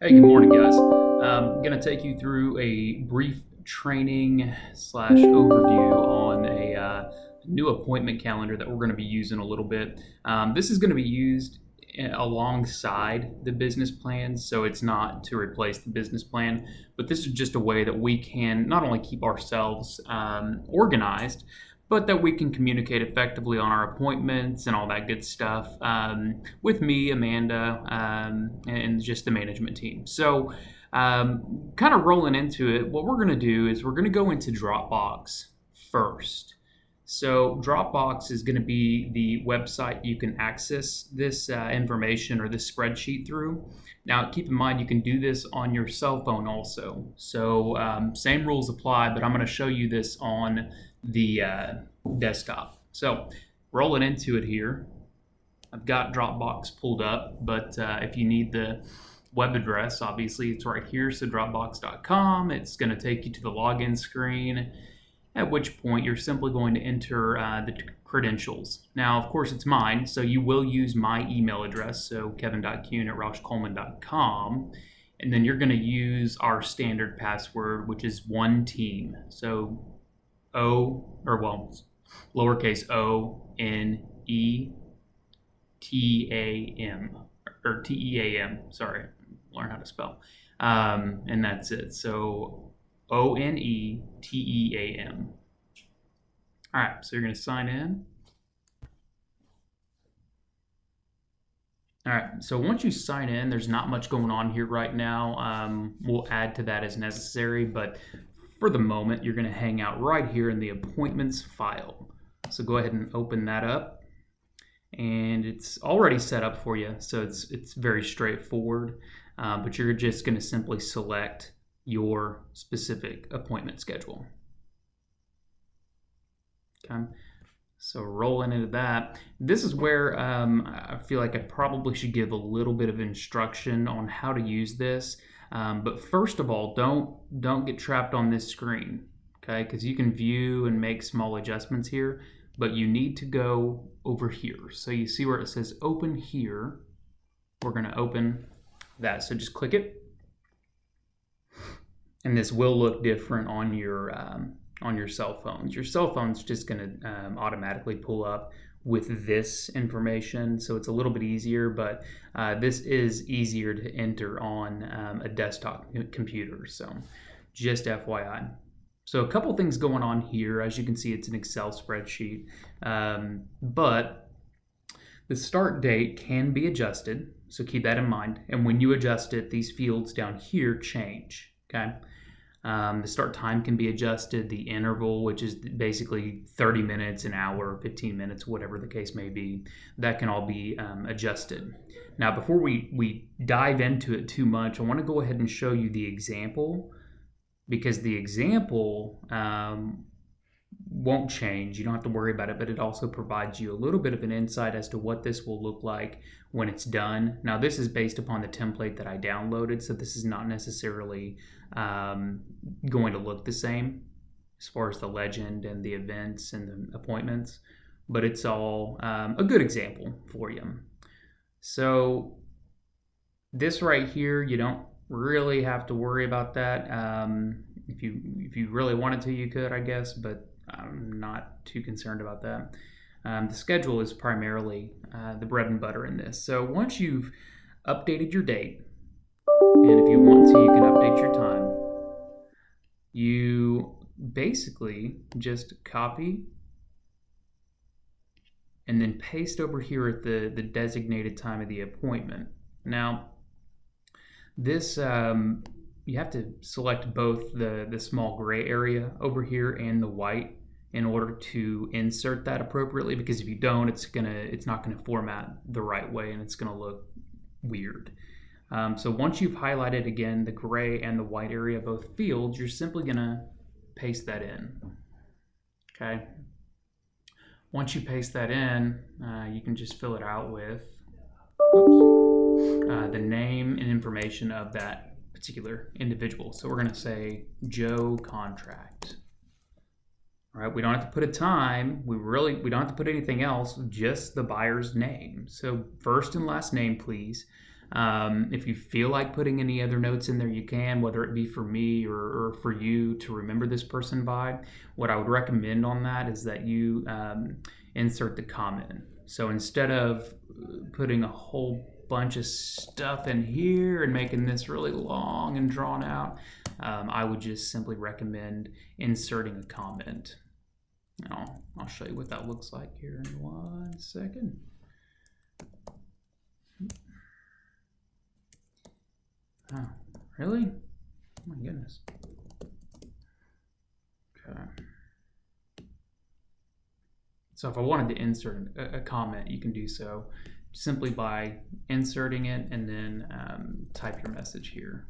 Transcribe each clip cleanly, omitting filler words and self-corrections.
Hey, good morning, guys. I'm going to take you through a brief training slash overview on a new appointment calendar that we're going to be using a little bit. This is going to be used alongside the business plan, so it's not to replace the business plan, but this is just a way that we can not only keep ourselves organized, but that we can communicate effectively on our appointments and all that good stuff with me, Amanda, and just the management team. So, kind of rolling into it, what we're going to do is we're going to go into Dropbox first. So, Dropbox is going to be the website you can access this information or this spreadsheet through. Now, keep in mind you can do this on your cell phone also. So, same rules apply, but I'm going to show you this on the desktop. So rolling into it here, I've got Dropbox pulled up, but if you need the web address, obviously it's right here. So dropbox.com, it's going to take you to the login screen, at which point you're simply going to enter the credentials. Now, of course, it's mine, so you will use my email address, so kevin.kuhn@roushcoleman.com. And then you're going to use our standard password, which is one team. So lowercase o n e t a m or t e a m. Sorry, learn how to spell. And that's it. So o n e t e a m. All right, so you're going to sign in. All right, so once you sign in, there's not much going on here right now. We'll add to that as necessary, but for the moment, you're going to hang out right here in the appointments file. So go ahead and open that up. And it's already set up for you, so it's very straightforward. But you're just going to simply select your specific appointment schedule. Okay. So rolling into that, this is where I feel like I probably should give a little bit of instruction on how to use this. But first of all, don't get trapped on this screen, okay? Because you can view and make small adjustments here, but you need to go over here. So you see where it says open here. We're going to open that. So just click it, and this will look different on your cell phones. Your cell phone's just going to automatically pull up with this information, so it's a little bit easier, but this is easier to enter on a desktop computer, so just FYI. So a couple things going on here. As you can see, it's an Excel spreadsheet, but the start date can be adjusted, so keep that in mind. And when you adjust it, these fields down here change, okay? The start time can be adjusted, the interval, which is basically 30 minutes, an hour, 15 minutes, whatever the case may be, that can all be adjusted. Now, before we dive into it too much, I want to go ahead and show you the example, because the example won't change. You don't have to worry about it, but it also provides you a little bit of an insight as to what this will look like when it's done. Now, this is based upon the template that I downloaded, so this is not necessarily going to look the same as far as the legend and the events and the appointments, but it's all a good example for you. So this right here, you don't really have to worry about that. If you really wanted to, you could, I guess, but I'm not too concerned about that. The schedule is primarily the bread and butter in this. So once you've updated your date, and if you want to, you can update your time. You basically just copy and then paste over here at the designated time of the appointment. Now, this you have to select both the small gray area over here and the white in order to insert that appropriately, because if you don't, it's not gonna format the right way and it's gonna look weird. So once you've highlighted again the gray and the white area of both fields, you're simply gonna paste that in. Okay. Once you paste that in, you can just fill it out with the name and information of that particular individual. So we're going to say Joe Contract. All right, we don't have to put a time. We don't have to put anything else, just the buyer's name. So first and last name, please. If you feel like putting any other notes in there, you can, whether it be for me or for you to remember this person by. What I would recommend on that is that you insert the comment. So instead of putting a whole bunch of stuff in here and making this really long and drawn out, I would just simply recommend inserting a comment. Now, I'll show you what that looks like here in 1 second. Oh, really? Oh my goodness. Okay. So if I wanted to insert a comment, you can do so simply by inserting it and then type your message here.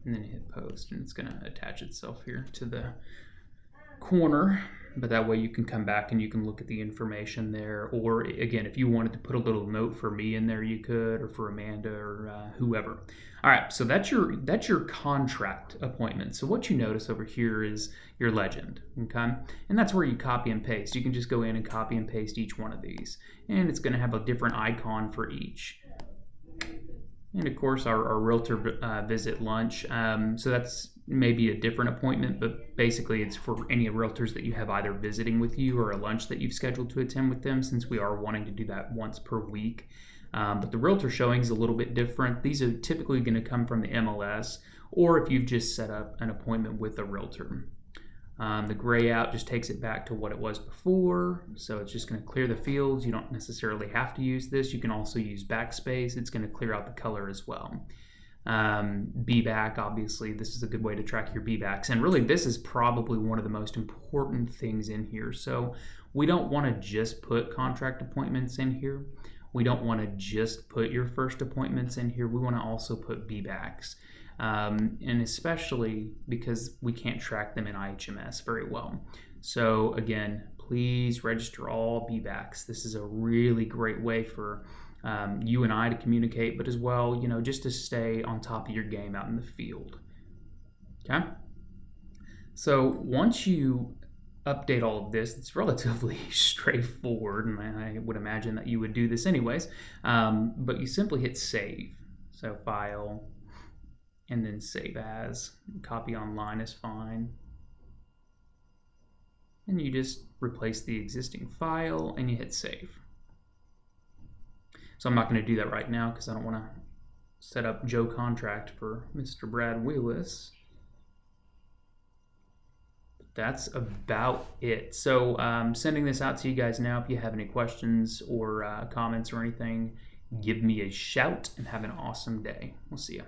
And then hit post, and it's going to attach itself here to the corner. But that way you can come back and you can look at the information there. Or again, if you wanted to put a little note for me in there, you could, or for Amanda or whoever. All right, so that's your contract appointment. So what you notice over here is your legend, okay? And that's where you copy and paste. You can just go in and copy and paste each one of these. And it's gonna have a different icon for each. And of course, our realtor visit lunch. So that's maybe a different appointment, but basically it's for any realtors that you have either visiting with you or a lunch that you've scheduled to attend with them, since we are wanting to do that once per week. But the realtor showing is a little bit different. These are typically going to come from the MLS, or if you've just set up an appointment with a realtor. The gray out just takes it back to what it was before, so it's just going to clear the fields. You don't necessarily have to use this. You can also use backspace. It's going to clear out the color as well. BBAC, obviously, this is a good way to track your BBACs, and really this is probably one of the most important things in here. So we don't want to just put contract appointments in here. We don't want to just put your first appointments in here. We want to also put BBACs. And especially because we can't track them in IHMS very well. So again, please register all BBACs. This is a really great way for you and I to communicate, but as well, just to stay on top of your game out in the field. Okay. So once you update all of this, it's relatively straightforward, and I would imagine that you would do this anyways, but you simply hit save. So file, and then save as. Copy online is fine. And you just replace the existing file and you hit save. So I'm not going to do that right now because I don't want to set up Joe contract for Mr. Brad Willis. That's about it. So sending this out to you guys now. If you have any questions or comments or anything, give me a shout and have an awesome day. We'll see you.